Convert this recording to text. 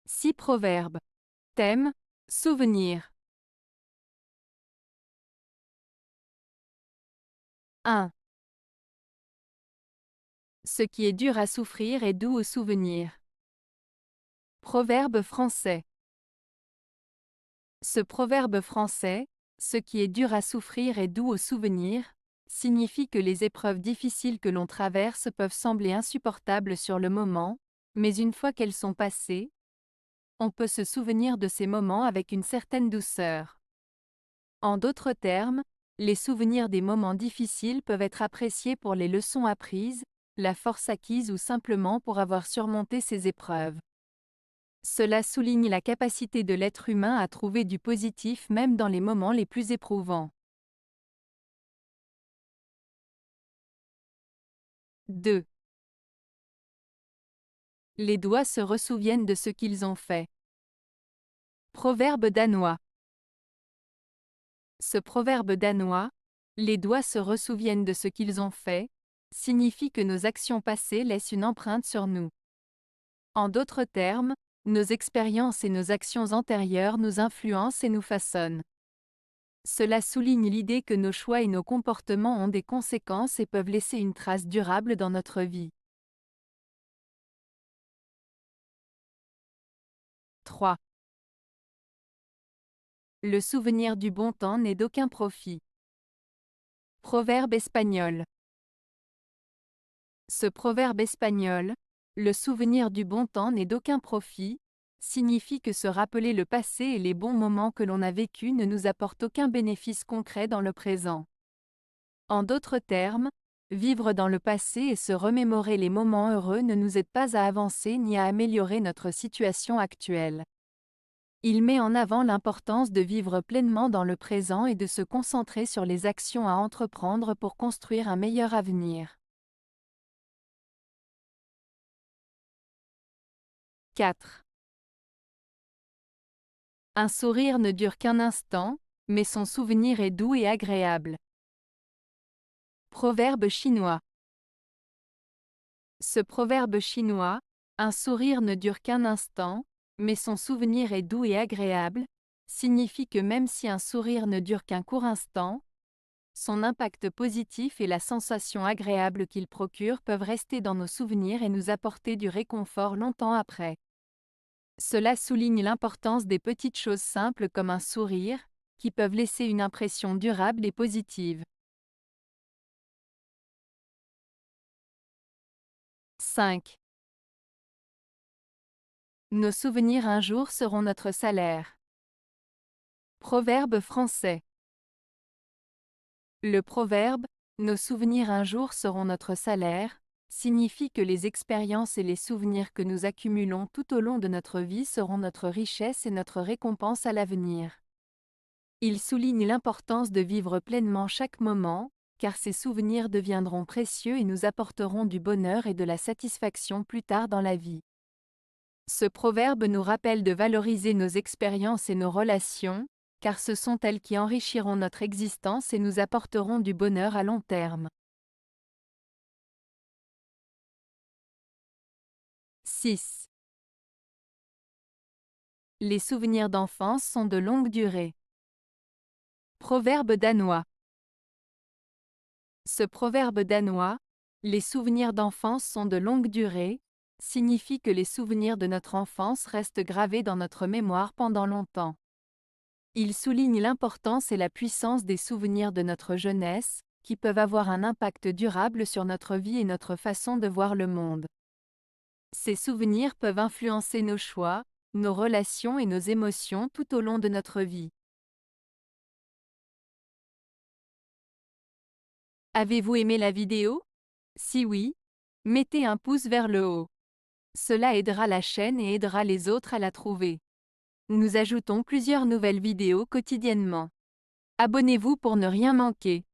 6 proverbes. Thème, souvenir. 1. Ce qui est dur à souffrir est doux au souvenir. Proverbe français. Ce proverbe français, ce qui est dur à souffrir est doux au souvenir, signifie que les épreuves difficiles que l'on traverse peuvent sembler insupportables sur le moment, mais une fois qu'elles sont passées, on peut se souvenir de ces moments avec une certaine douceur. En d'autres termes, les souvenirs des moments difficiles peuvent être appréciés pour les leçons apprises, la force acquise ou simplement pour avoir surmonté ces épreuves. Cela souligne la capacité de l'être humain à trouver du positif même dans les moments les plus éprouvants. 2. Les doigts se ressouviennent de ce qu'ils ont fait. Proverbe danois. Ce proverbe danois, les doigts se ressouviennent de ce qu'ils ont fait, signifie que nos actions passées laissent une empreinte sur nous. En d'autres termes, nos expériences et nos actions antérieures nous influencent et nous façonnent. Cela souligne l'idée que nos choix et nos comportements ont des conséquences et peuvent laisser une trace durable dans notre vie. 3. Le souvenir du bon temps n'est d'aucun profit. Proverbe espagnol. Ce proverbe espagnol, le souvenir du bon temps n'est d'aucun profit, signifie que se rappeler le passé et les bons moments que l'on a vécus ne nous apporte aucun bénéfice concret dans le présent. En d'autres termes, vivre dans le passé et se remémorer les moments heureux ne nous aide pas à avancer ni à améliorer notre situation actuelle. Il met en avant l'importance de vivre pleinement dans le présent et de se concentrer sur les actions à entreprendre pour construire un meilleur avenir. 4. Un sourire ne dure qu'un instant, mais son souvenir est doux et agréable. Proverbe chinois. Ce proverbe chinois, un sourire ne dure qu'un instant, mais son souvenir est doux et agréable, signifie que même si un sourire ne dure qu'un court instant, son impact positif et la sensation agréable qu'il procure peuvent rester dans nos souvenirs et nous apporter du réconfort longtemps après. Cela souligne l'importance des petites choses simples comme un sourire, qui peuvent laisser une impression durable et positive. 5. Nos souvenirs un jour seront notre salaire. Proverbe français. Le proverbe « Nos souvenirs un jour seront notre salaire » signifie que les expériences et les souvenirs que nous accumulons tout au long de notre vie seront notre richesse et notre récompense à l'avenir. Il souligne l'importance de vivre pleinement chaque moment, car ces souvenirs deviendront précieux et nous apporteront du bonheur et de la satisfaction plus tard dans la vie. Ce proverbe nous rappelle de valoriser nos expériences et nos relations, car ce sont elles qui enrichiront notre existence et nous apporteront du bonheur à long terme. 6. Les souvenirs d'enfance sont de longue durée. Proverbe danois. Ce proverbe danois, les souvenirs d'enfance sont de longue durée, signifie que les souvenirs de notre enfance restent gravés dans notre mémoire pendant longtemps. Il souligne l'importance et la puissance des souvenirs de notre jeunesse, qui peuvent avoir un impact durable sur notre vie et notre façon de voir le monde. Ces souvenirs peuvent influencer nos choix, nos relations et nos émotions tout au long de notre vie. Avez-vous aimé la vidéo? Si oui, mettez un pouce vers le haut. Cela aidera la chaîne et aidera les autres à la trouver. Nous ajoutons plusieurs nouvelles vidéos quotidiennement. Abonnez-vous pour ne rien manquer.